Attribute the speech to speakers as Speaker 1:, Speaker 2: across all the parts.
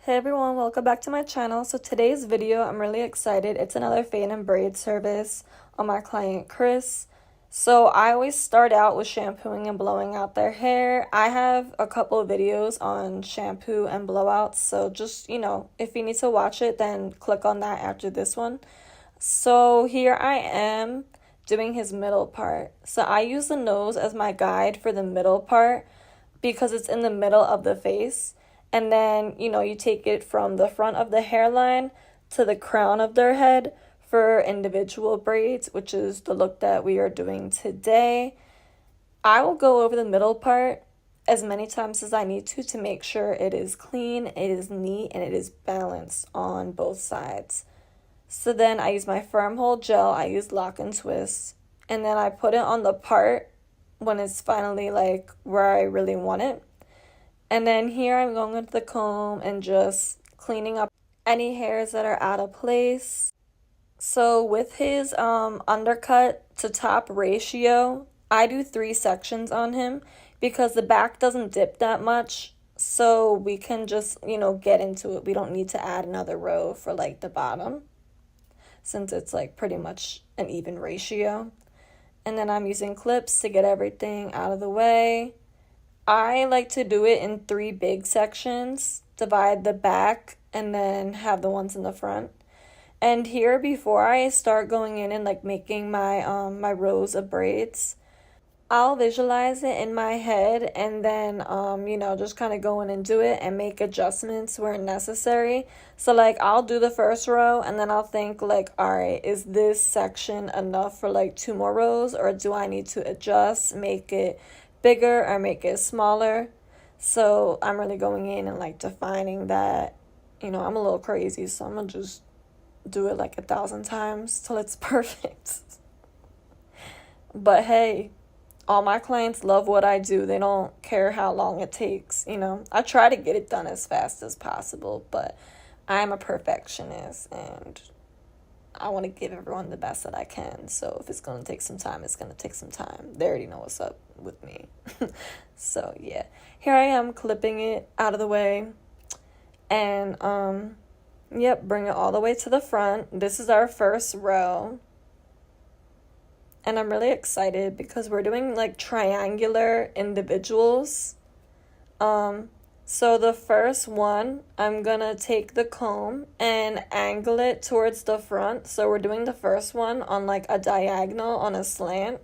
Speaker 1: Hey everyone, welcome back to my channel. So today's video, I'm really excited. It's another fade and braid service on my client Chris. So I always start out with shampooing and blowing out their hair. I have a couple of videos on shampoo and blowouts, so just, if you need to watch it, then click on that after this one. So here I am doing his middle part. So I use the nose as my guide for the middle part because it's in the middle of the face. And then, you take it from the front of the hairline to the crown of their head for individual braids, which is the look that we are doing today. I will go over the middle part as many times as I need to make sure it is clean, it is neat, and it is balanced on both sides. So then I use my firm hold gel, I use lock and twist, and then I put it on the part when it's finally like where I really want it. And then here I'm going with the comb and just cleaning up any hairs that are out of place. So with his undercut to top ratio, I do 3 sections on him because the back doesn't dip that much. So we can just, get into it. We don't need to add another row for like the bottom since it's like pretty much an even ratio. And then I'm using clips to get everything out of the way. I like to do it in 3 big sections, divide the back, and then have the ones in the front. And here, before I start going in and like making my my rows of braids, I'll visualize it in my head and then, just kind of go in and do it and make adjustments where necessary. So like I'll do the first row and then I'll think like, all right, is this section enough for like 2 more rows, or do I need to adjust, make it bigger or make it smaller? So I'm really going in and like defining that. I'm a little crazy, so I'm gonna just do it like 1,000 times till it's perfect. But hey, all my clients love what I do. They don't care how long it takes. I try to get it done as fast as possible, but I'm a perfectionist and I want to give everyone the best that I can. So if it's going to take some time, it's going to take some time. They already know what's up with me. So yeah, here I am clipping it out of the way. And bring it all the way to the front. This is our first row. And I'm really excited because we're doing like triangular individuals. So the first one, I'm gonna take the comb and angle it towards the front. So we're doing the first one on like a diagonal on a slant.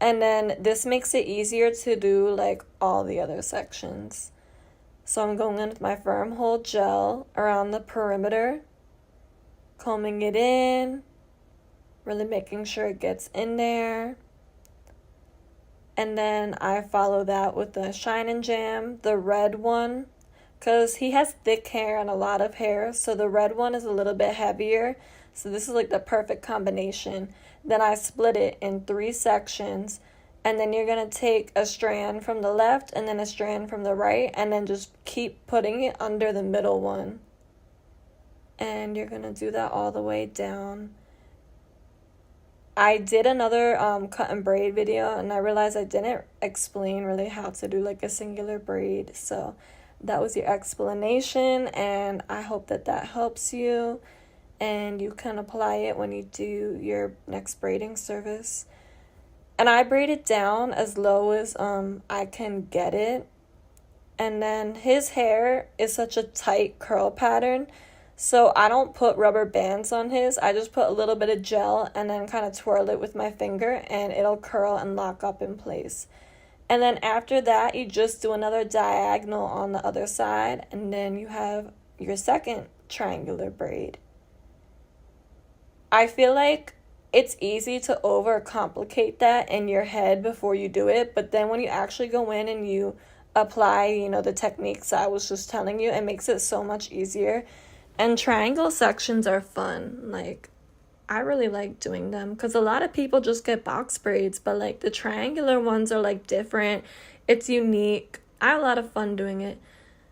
Speaker 1: And then this makes it easier to do like all the other sections. So I'm going in with my firm hold gel around the perimeter, combing it in, really making sure it gets in there. And then I follow that with the Shine and Jam, the red one, because he has thick hair and a lot of hair, so the red one is a little bit heavier. So this is like the perfect combination. Then I split it in 3 sections, and then you're going to take a strand from the left and then a strand from the right, and then just keep putting it under the middle one. And you're going to do that all the way down. I did another cut and braid video, and I realized I didn't explain really how to do like a singular braid. So that was your explanation, and I hope that helps you and you can apply it when you do your next braiding service. And I braid it down as low as I can get it. And then his hair is such a tight curl pattern, so I don't put rubber bands on his. I just put a little bit of gel and then kind of twirl it with my finger, and it'll curl and lock up in place. And then after that, you just do another diagonal on the other side, and then you have your second triangular braid. I feel like it's easy to overcomplicate that in your head before you do it, but then when you actually go in and you apply, the techniques I was just telling you, it makes it so much easier. And triangle sections are fun. Like, I really like doing them because a lot of people just get box braids, but like the triangular ones are like different. It's unique. I have a lot of fun doing it.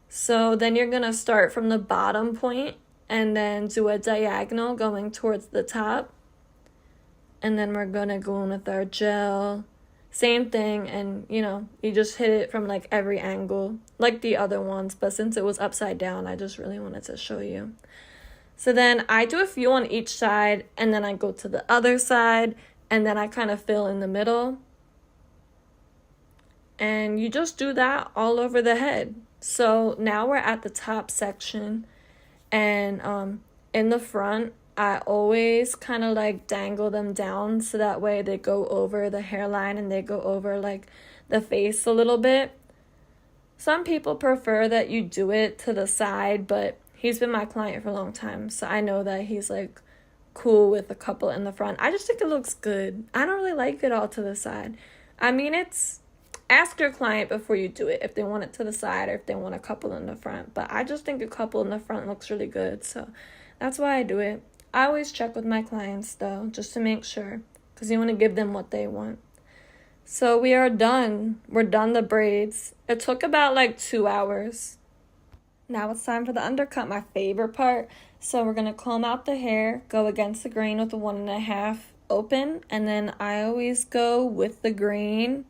Speaker 1: So then you're going to start from the bottom point and then do a diagonal going towards the top. And then we're going to go in with our gel. Same thing, and you just hit it from like every angle. like the other ones, but since it was upside down, I just really wanted to show you. So then I do a few on each side, and then I go to the other side, and then I kind of fill in the middle. And you just do that all over the head. So now we're at the top section, and in the front, I always kind of like dangle them down so that way they go over the hairline and they go over like the face a little bit. Some people prefer that you do it to the side, but he's been my client for a long time, so I know that he's like cool with a couple in the front. I just think it looks good. I don't really like it all to the side. I mean, ask your client before you do it if they want it to the side or if they want a couple in the front, but I just think a couple in the front looks really good, so that's why I do it. I always check with my clients though, just to make sure, because you want to give them what they want. So we are done. We're done the braids. It took about like 2 hours. Now it's time for the undercut, my favorite part. So we're going to comb out the hair, go against the grain with the 1.5 open, and then I always go with the grain,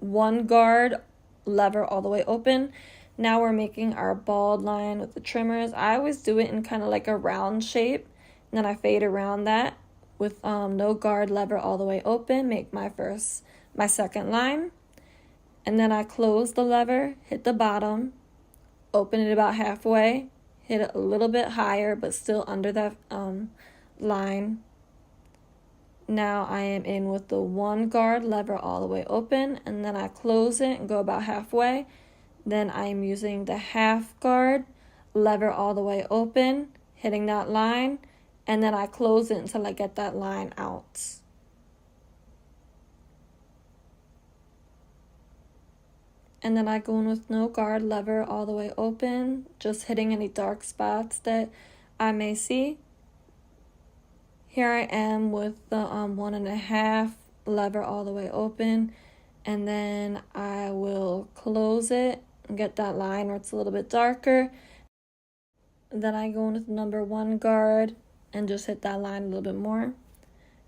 Speaker 1: 1 guard, lever all the way open. Now we're making our bald line with the trimmers. I always do it in kind of like a round shape. And then I fade around that with no guard, lever all the way open, make my second line. And then I close the lever, hit the bottom, open it about halfway, hit it a little bit higher, but still under that line. Now I am in with the 1 guard, lever all the way open, and then I close it and go about halfway. Then I am using the 1/2 guard, lever all the way open, hitting that line, and then I close it until I get that line out. And then I go in with no guard, lever all the way open, just hitting any dark spots that I may see. Here I am with the 1.5, lever all the way open, and then I will close it and get that line where it's a little bit darker. Then I go in with number 1 guard and just hit that line a little bit more.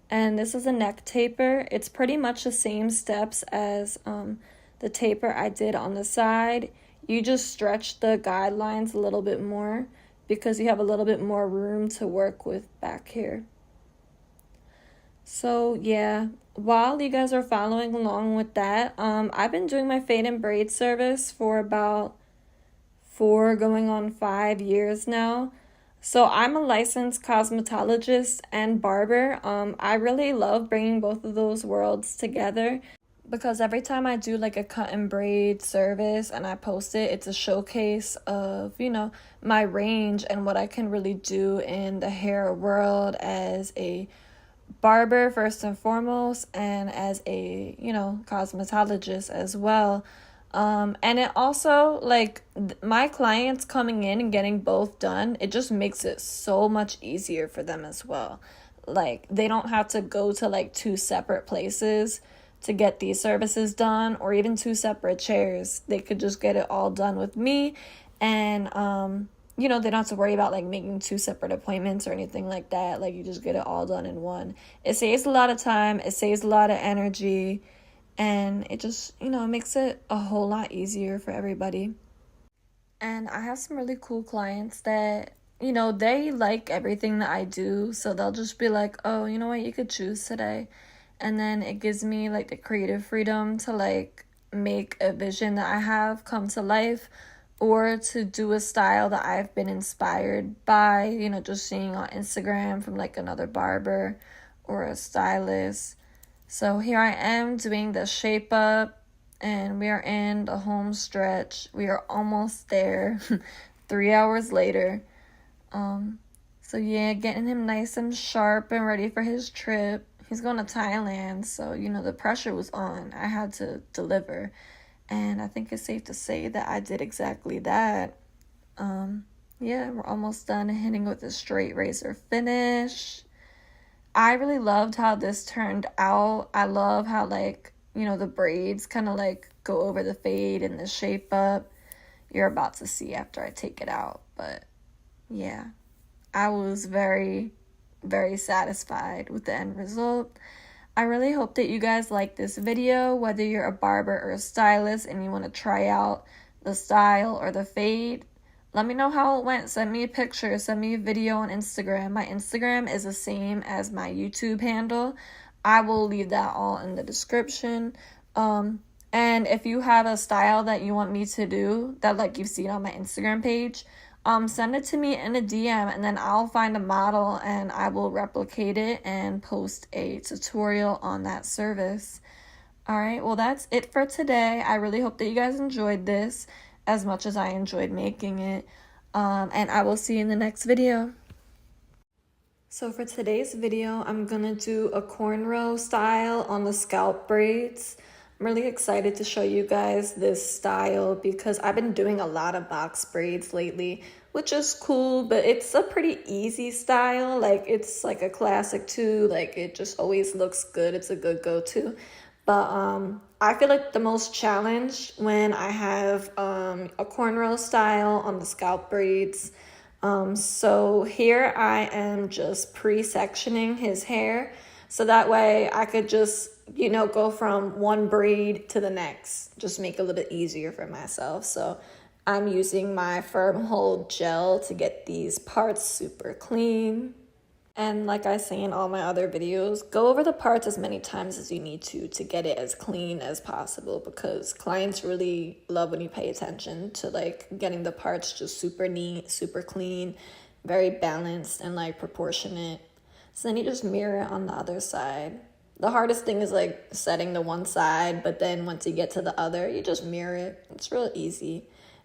Speaker 1: And this is a neck taper. It's pretty much the same steps as the taper I did on the side. You just stretch the guidelines a little bit more because you have a little bit more room to work with back here. So yeah, while you guys are following along with that, I've been doing my fade and braid service for about 4 going on 5 years now. So I'm a licensed cosmetologist and barber. I really love bringing both of those worlds together because every time I do like a cut and braid service and I post it, it's a showcase of, my range and what I can really do in the hair world as a barber first and foremost, and as a, cosmetologist as well. And it also, like, my clients coming in and getting both done, it just makes it so much easier for them as well. Like, they don't have to go to, like, 2 separate places to get these services done, or even 2 separate chairs. They could just get it all done with me, and, they don't have to worry about, like, making 2 separate appointments or anything like that. Like, you just get it all done in one. It saves a lot of time, it saves a lot of energy, and it just, it makes it a whole lot easier for everybody. And I have some really cool clients that, they like everything that I do. So they'll just be like, oh, you know what, you could choose today. And then it gives me, like, the creative freedom to, like, make a vision that I have come to life, or to do a style that I've been inspired by, just seeing on Instagram from, like, another barber or a stylist. So here I am doing the shape up, and we are in the home stretch. We are almost there, 3 hours later. So yeah, getting him nice and sharp and ready for his trip. He's going to Thailand, so, the pressure was on. I had to deliver, and I think it's safe to say that I did exactly that. Yeah, we're almost done, hitting with a straight razor finish. I really loved how this turned out. I love how, like, the braids kind of, like, go over the fade and the shape up. You're about to see after I take it out. But, yeah, I was very, very satisfied with the end result. I really hope that you guys like this video, whether you're a barber or a stylist and you want to try out the style or the fade. Let me know how it went. Send me a picture. Send me a video on Instagram. My Instagram is the same as my YouTube handle. I will leave that all in the description. And if you have a style that you want me to do that like you've seen on my Instagram page, send it to me in a DM, and then I'll find a model and I will replicate it and post a tutorial on that service. All right, well, that's it for today. I really hope that you guys enjoyed this as much as I enjoyed making it. And I will see you in the next video. So for today's video, I'm gonna do a cornrow style on the scalp braids. I'm really excited to show you guys this style because I've been doing a lot of box braids lately, which is cool, but it's a pretty easy style. Like, it's like a classic too. Like, it just always looks good. It's a good go-to. But I feel like the most challenge when I have a cornrow style on the scalp braids. So here I am just pre-sectioning his hair, so that way I could just, you know, go from one braid to the next, just make it a little bit easier for myself. So I'm using my firm hold gel to get these parts super clean. And like I say in all my other videos, go over the parts as many times as you need to get it as clean as possible, because clients really love when you pay attention to like getting the parts just super neat, super clean, very balanced and like proportionate. So then you just mirror it on the other side. The hardest thing is like setting the one side, but then once you get to the other, you just mirror it. It's real easy.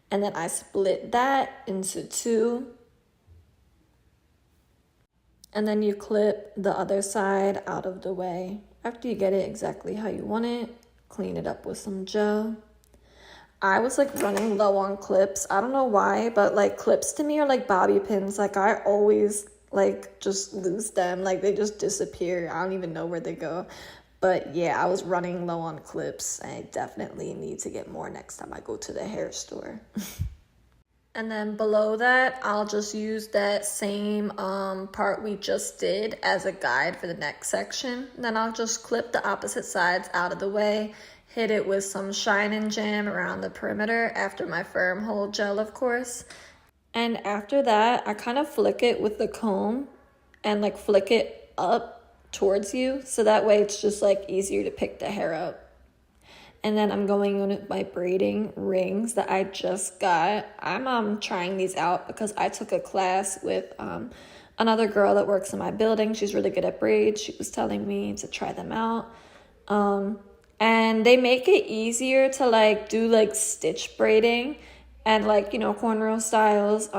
Speaker 1: And then I split that into two. And then you clip the other side out of the way. After you get it exactly how you want it, clean it up with some gel. I was like running low on clips. I don't know why, but like clips to me are like bobby pins. Like I always like just lose them. Like they just disappear. I don't even know where they go. But yeah, I was running low on clips. I definitely need to get more next time I go to the hair store. And then below that, I'll just use that same part we just did as a guide for the next section. Then I'll just clip the opposite sides out of the way, hit it with some Shine and Jam around the perimeter after my firm hold gel, of course. And after that, I kind of flick it with the comb and like flick it up towards you, so that way it's just like easier to pick the hair up. And then I'm going in with my braiding rings that I just got. I'm trying these out because I took a class with another girl that works in my building. She's really good at braids. She was telling me to try them out. And they make it easier to like do like stitch braiding and like, you know, cornrow styles,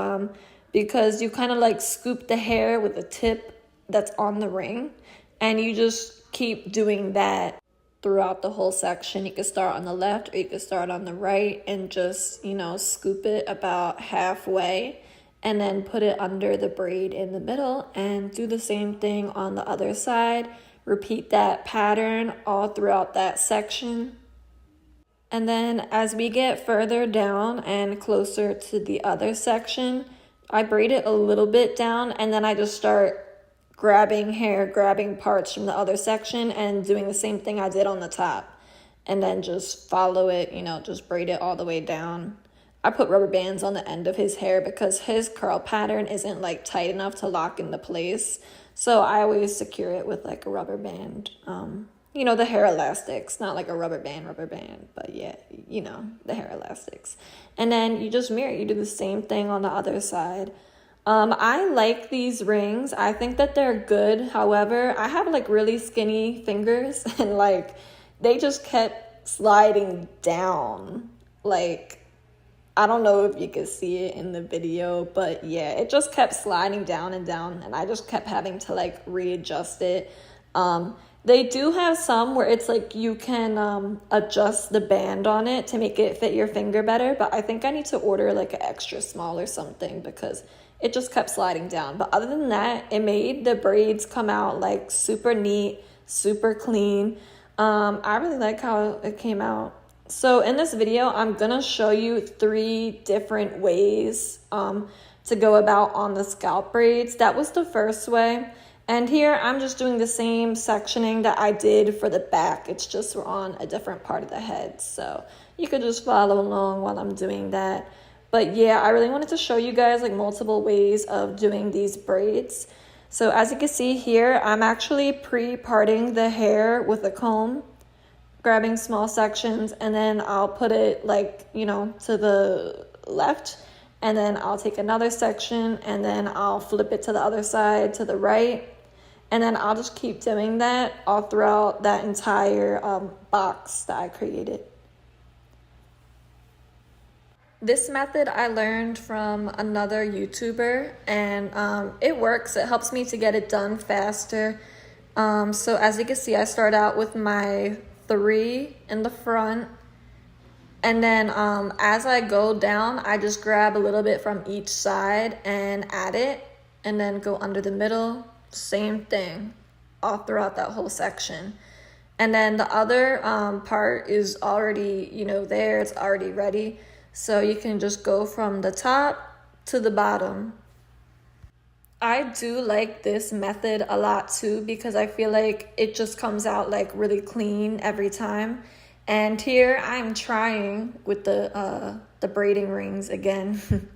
Speaker 1: because you kind of like scoop the hair with the tip that's on the ring, and you just keep doing that throughout the whole section. You can start on the left or you can start on the right and just, you know, scoop it about halfway and then put it under the braid in the middle, and do the same thing on the other side. Repeat that pattern all throughout that section. And then as we get further down and closer to the other section, I braid it a little bit down, and then I just start grabbing parts from the other section and doing the same thing I did on the top, and then just follow it, you know, just braid it all the way down. I put rubber bands on the end of his hair because his curl pattern isn't like tight enough to lock into place, so I always secure it with like a rubber band. You know, the hair elastics, not like a rubber band, but yeah, you know, the hair elastics. And then you just mirror, you do the same thing on the other side. I like these rings. I think that they're good. However, I have like really skinny fingers and like they just kept sliding down. Like, I don't know if you can see it in the video, but yeah, it just kept sliding down and down, and I just kept having to like readjust it. They do have some where it's like you can adjust the band on it to make it fit your finger better, but I think I need to order like an extra small or something because it just kept sliding down. But other than that, it made the braids come out like super neat, super clean. I really like how it came out. So in this video, I'm gonna show you 3 different ways to go about on the scalp braids. That was the first way. And here I'm just doing the same sectioning that I did for the back. It's just we're on a different part of the head. So you could just follow along while I'm doing that. But yeah, I really wanted to show you guys like multiple ways of doing these braids. So as you can see here, I'm actually pre-parting the hair with a comb, grabbing small sections, and then I'll put it like, you know, to the left, and then I'll take another section and then I'll flip it to the other side to the right. And then I'll just keep doing that all throughout that entire box that I created. This method I learned from another YouTuber, and it works. It helps me to get it done faster. So as you can see, I start out with my 3 in the front, and then as I go down, I just grab a little bit from each side and add it, and then go under the middle. Same thing all throughout that whole section. And then the other part is already, you know, there, it's already ready. So you can just go from the top to the bottom. I do like this method a lot too, because I feel like it just comes out like really clean every time. And here I'm trying with the braiding rings again.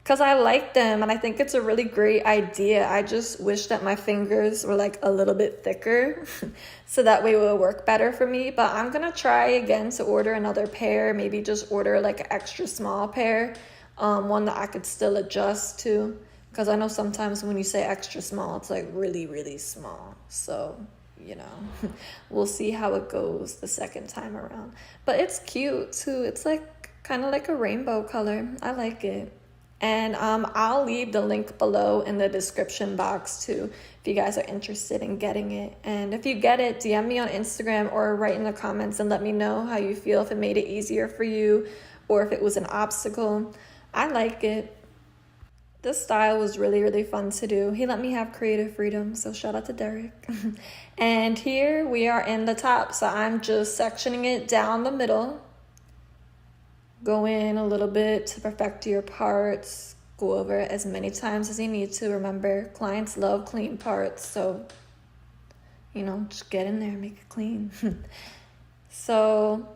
Speaker 1: Because I like them and I think it's a really great idea. I just wish that my fingers were like a little bit thicker so that way it would work better for me. But I'm going to try again to order another pair, maybe just order like an extra small pair, one that I could still adjust to. Because I know sometimes when you say extra small, it's like really, really small. So, you know, we'll see how it goes the second time around. But it's cute too. It's like kind of like a rainbow color. I like it. And I'll leave the link below in the description box too, if you guys are interested in getting it. And if you get it, DM me on Instagram or write in the comments and let me know how you feel, if it made it easier for you or if it was an obstacle. I like it. This style was really, really fun to do. He let me have creative freedom, so shout out to Derek. And here we are in the top, so I'm just sectioning it down the middle. Go in a little bit to perfect your parts. Go over it as many times as you need to. Remember, clients love clean parts, so, you know, just get in there and make it clean. So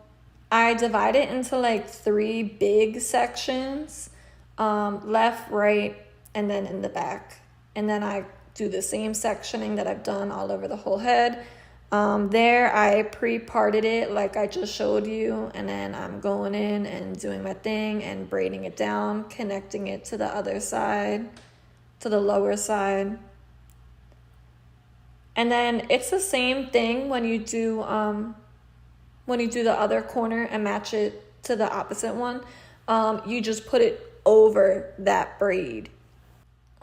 Speaker 1: I divide it into like 3 big sections, left, right, and then in the back. And then I do the same sectioning that I've done all over the whole head. There I pre-parted it like I just showed you, and then I'm going in and doing my thing and braiding it down, connecting it to the other side, to the lower side. And then it's the same thing when you do the other corner and match it to the opposite one. You just put it over that braid.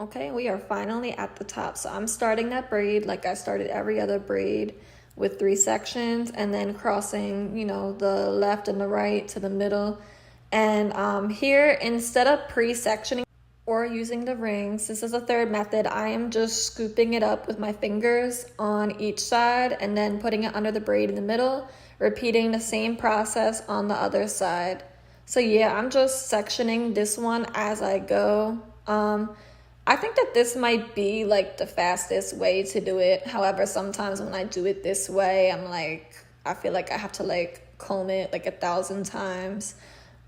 Speaker 1: Okay, we are finally at the top. So I'm starting that braid like I started every other braid, with 3 sections, and then crossing, you know, the left and the right to the middle. And here, instead of pre-sectioning or using the rings, this is a third method. I am just scooping it up with my fingers on each side and then putting it under the braid in the middle, repeating the same process on the other side. So yeah, I'm just sectioning this one as I go. I think that this might be like the fastest way to do it. However, sometimes when I do it this way, I'm like, I feel like I have to like comb it like 1,000 times.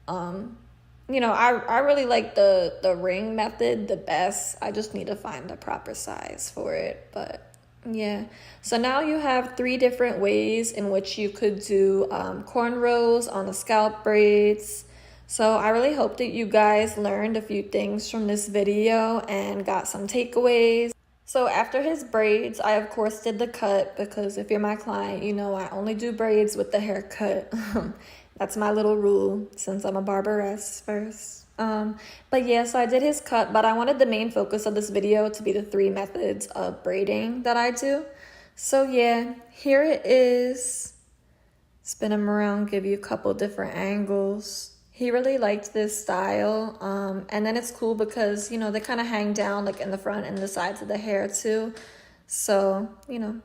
Speaker 1: You know, I really like the ring method the best. I just need to find the proper size for it. But yeah, so now you have 3 different ways in which you could do cornrows on the scalp braids. So I really hope that you guys learned a few things from this video and got some takeaways. So after his braids, I of course did the cut, because if you're my client, you know I only do braids with the haircut. That's my little rule, since I'm a barberess first. But yeah, so I did his cut, but I wanted the main focus of this video to be the 3 methods of braiding that I do. So yeah, here it is. Spin him around, give you a couple different angles. He really liked this style, and then it's cool because, you know, they kind of hang down like in the front and the sides of the hair too. So, you know,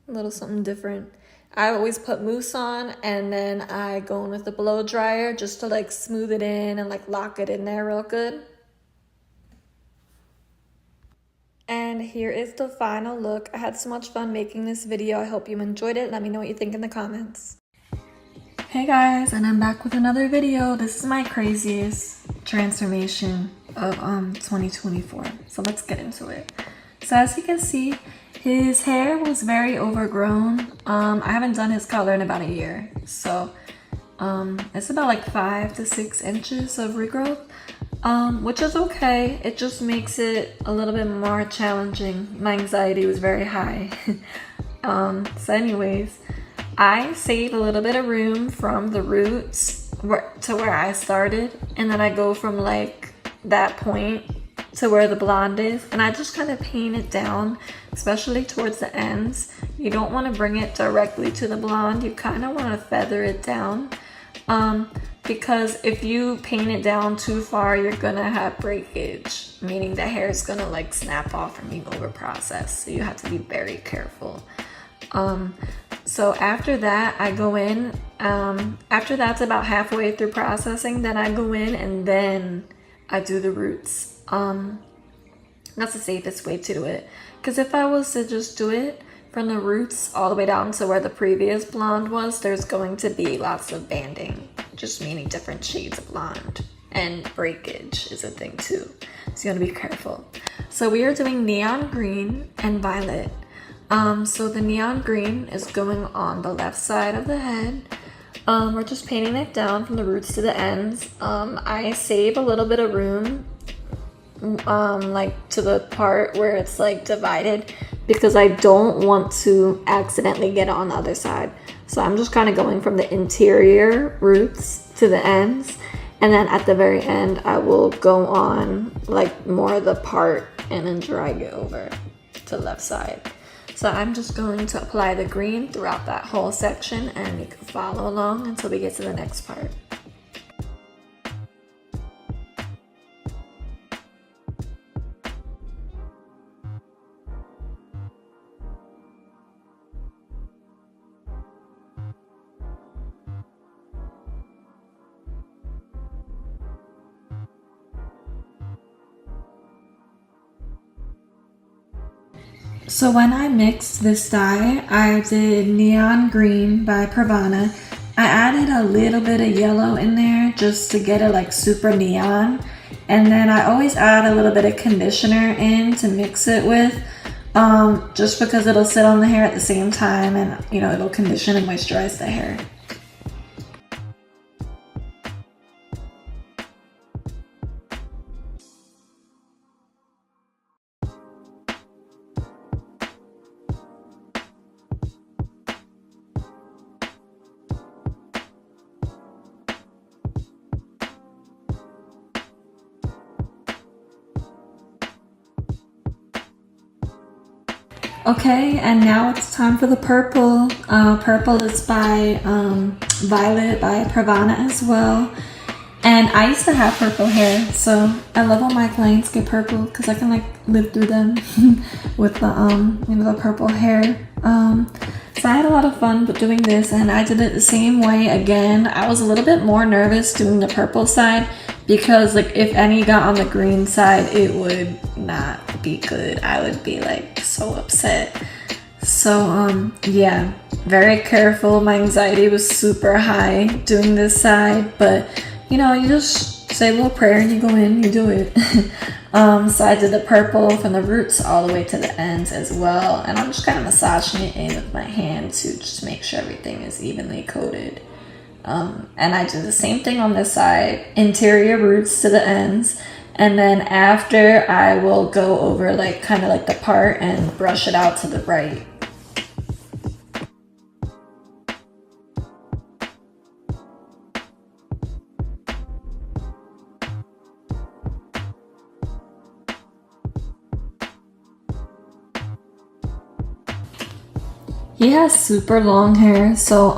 Speaker 1: a little something different. I always put mousse on, and then I go in with the blow dryer just to like smooth it in and like lock it in there real good. And here is the final look. I had so much fun making this video. I hope you enjoyed it. Let me know what you think in the comments. Hey guys, and I'm back with another video. This is my craziest transformation of 2024. So let's get into it. So as you can see, his hair was very overgrown. I haven't done his color in about a year. So it's about like 5 to 6 inches of regrowth, which is okay. It just makes it a little bit more challenging. My anxiety was very high. So anyways, I save a little bit of room from the roots to where I started, and then I go from like that point to where the blonde is, and I just kind of paint it down, especially towards the ends. You don't want to bring it directly to the blonde. You kind of want to feather it down, because if you paint it down too far, you're gonna have breakage, meaning the hair is gonna like snap off from being over processed. So you have to be very careful. So after that, I go in, after that's about halfway through processing, then I go in and then I do the roots. That's the safest way to do it. Because if I was to just do it from the roots all the way down to where the previous blonde was, there's going to be lots of banding, just meaning different shades of blonde. And breakage is a thing too. So you gotta be careful. So we are doing neon green and violet. So the neon green is going on the left side of the head. We're just painting it down from the roots to the ends. I save a little bit of room, like to the part where it's like divided, because I don't want to accidentally get on the other side. So I'm just kind of going from the interior roots to the ends. And then at the very end, I will go on like more of the part and then drag it over to the left side. So I'm just going to apply the green throughout that whole section, and you can follow along until we get to the next part. So when I mixed this dye, I did Neon Green by Pravana. I added a little bit of yellow in there just to get it like super neon. And then I always add a little bit of conditioner in to mix it with, just because it'll sit on the hair at the same time, and you know, it'll condition and moisturize the hair. Okay, and now it's time for the purple. Purple is by Violet by Pravana as well. And I used to have purple hair, so I love when my clients get purple because I can like live through them with the you know, the purple hair. So I had a lot of fun with doing this, and I did it the same way again. I was a little bit more nervous doing the purple side because like if any got on the green side, it would not be good. I would be like so upset. So yeah, very careful. My anxiety was super high doing this side, but you know, you just say a little prayer and you go in, you do it. So I did the purple from the roots all the way to the ends as well, and I'm just kind of massaging it in with my hand to just make sure everything is evenly coated. And I did the same thing on this side, interior roots to the ends, and then after I will go over like kind of like the part and brush it out to the right. He has super long hair, so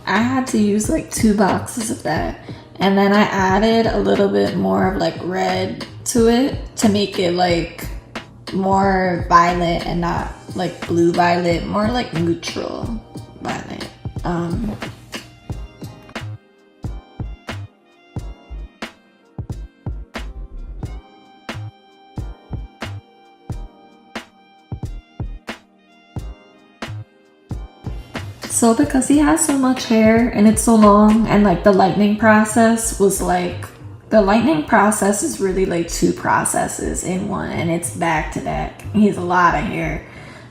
Speaker 1: I had to use like 2 boxes of that, and then I added a little bit more of like red to it to make it like more violet and not like blue violet, more like neutral violet. So because he has so much hair and it's so long, and like the lightening process was like, the lightening process is really like 2 processes in one, and it's back to back. He has a lot of hair.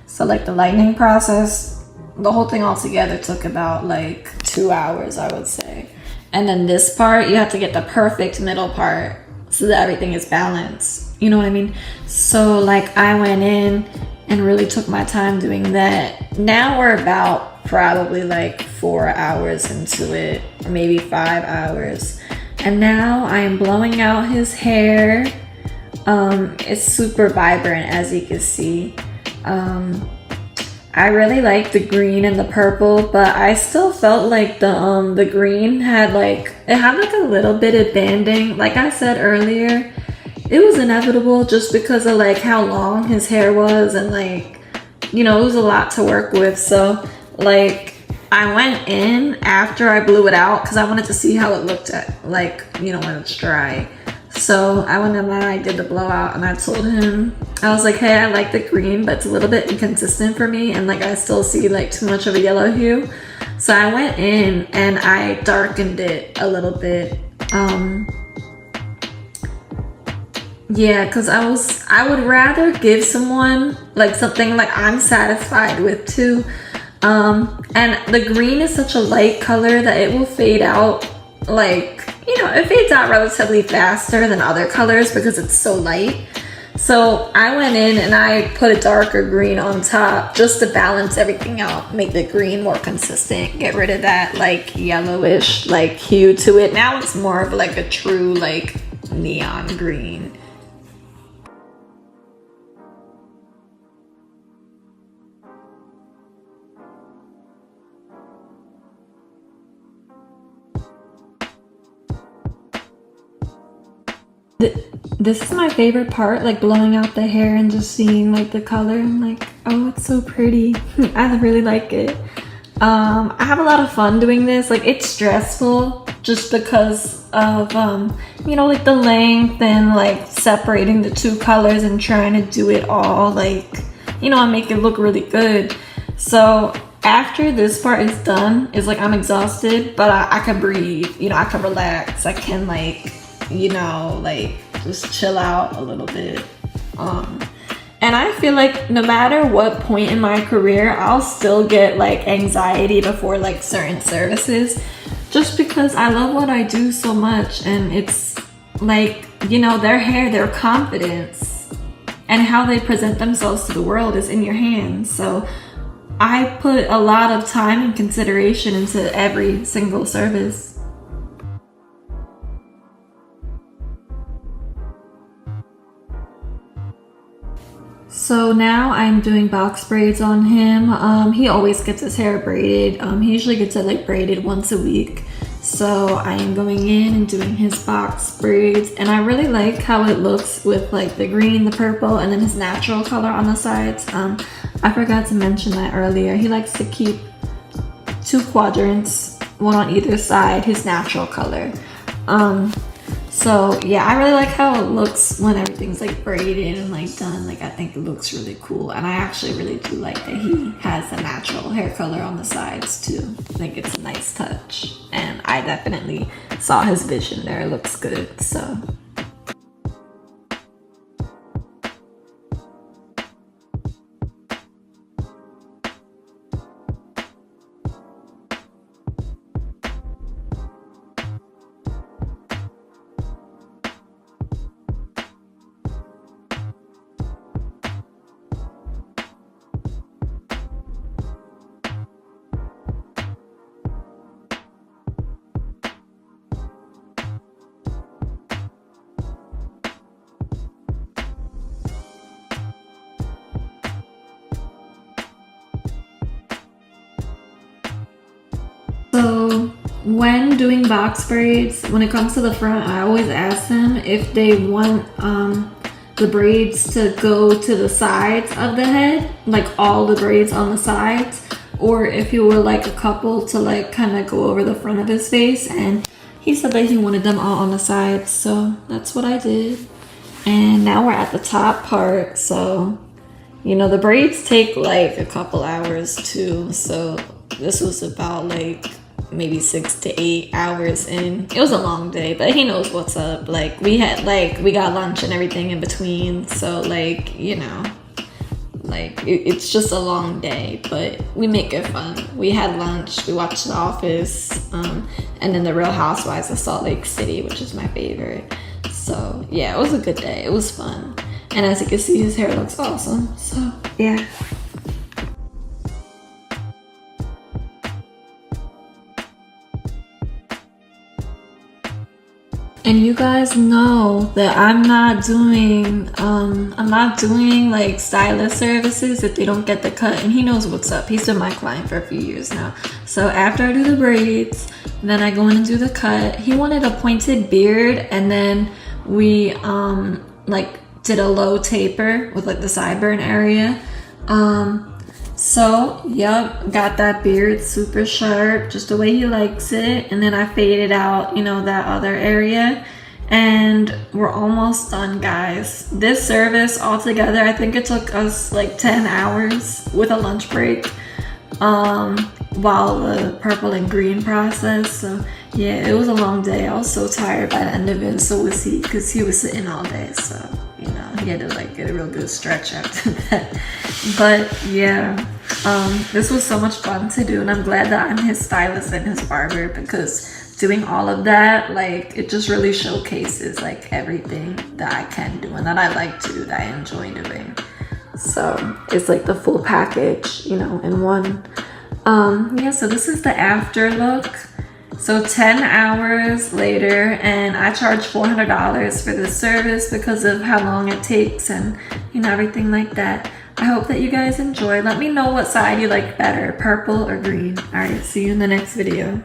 Speaker 1: So like the lightening process, the whole thing all together took about like 2 hours, I would say. And then this part, you have to get the perfect middle part so that everything is balanced. You know what I mean? So like I went in and really took my time doing that. Now we're about probably like 4 hours into it, or maybe 5 hours. And now I am blowing out his hair. It's super vibrant, as you can see. I really like the green and the purple, but I still felt like the green had like, it had like a little bit of banding. Like I said earlier, it was inevitable just because of like how long his hair was, and like, you know, it was a lot to work with. So like I went in after I blew it out because I wanted to see how it looked at, like, you know, when it's dry. So I went in and I did the blowout, and I told him, I was like, hey, I like the green, but it's a little bit inconsistent for me, and like I still see like too much of a yellow hue. So I went in and I darkened it a little bit. Yeah, because I would rather give someone like something like I'm satisfied with too. And the green is such a light color that it will fade out, like, you know, it fades out relatively faster than other colors because it's so light. So I went in and I put a darker green on top just to balance everything out, make the green more consistent, get rid of that like yellowish like hue to it. Now it's more of like a true like neon green. This is my favorite part, like blowing out the hair and just seeing like the color. I'm like, oh, it's so pretty. I really like it. I have a lot of fun doing this. Like it's stressful just because of, you know, like the length and like separating the 2 colors and trying to do it all like, you know, and make it look really good. So after this part is done, it's like I'm exhausted, but I can breathe, you know, I can relax. I can like, you know, like just chill out a little bit. And I feel like no matter what point in my career, I'll still get like anxiety before like certain services, just because I love what I do so much. And it's like, you know, their hair, their confidence and how they present themselves to the world is in your hands. So I put a lot of time and consideration into every single service. So now I'm doing box braids on him. He always gets his hair braided. He usually gets it like braided once a week. So I am going in and doing his box braids, and I really like how it looks with like the green, the purple, and then his natural color on the sides. I forgot to mention that earlier. He likes to keep 2 quadrants, one on either side, his natural color. So yeah, I really like how it looks when everything's like braided and like done. Like I think it looks really cool, and I actually really do like that he has the natural hair color on the sides too. I think it's a nice touch, and I definitely saw his vision there. It looks good. So So when doing box braids, when it comes to the front, I always ask them if they want the braids to go to the sides of the head, like all the braids on the sides, or if you were like a couple to like kind of go over the front of his face. And he said that he wanted them all on the sides, so that's what I did. And now we're at the top part. So, you know, the braids take like a couple hours too, so this was about like maybe 6 to 8 hours in. It was a long day, but he knows what's up. Like we got lunch and everything in between, so like, you know, like it's just a long day, but we make it fun. We had lunch, we watched The Office, and then The Real Housewives of Salt Lake City, which is my favorite. So yeah, it was a good day. It was fun, and as you can see, his hair looks awesome. So yeah. And you guys know that I'm not doing like stylist services if they don't get the cut, and he knows what's up. He's been my client for a few years now. So after I do the braids, then I go in and do the cut. He wanted a pointed beard, and then we like did a low taper with like the sideburn area. So yep, got that beard super sharp, just the way he likes it. And then I faded out, you know, that other area. And we're almost done, guys. This service altogether, I think it took us like 10 hours with a lunch break, while the purple and green process. So yeah, it was a long day. I was so tired by the end of it, and so was he, because he was sitting all day. So, you know, he had to like get a real good stretch after that. But yeah, this was so much fun to do, and I'm glad that I'm his stylist and his barber, because doing all of that, like, it just really showcases like everything that I can do and that I like to do, that I enjoy doing. So it's like the full package, you know, in one. Yeah, so this is the after look. So 10 hours later, and I charge $400 for this service because of how long it takes and, you know, everything like that. I hope that you guys enjoy. Let me know what side you like better, purple or green. All right, see you in the next video.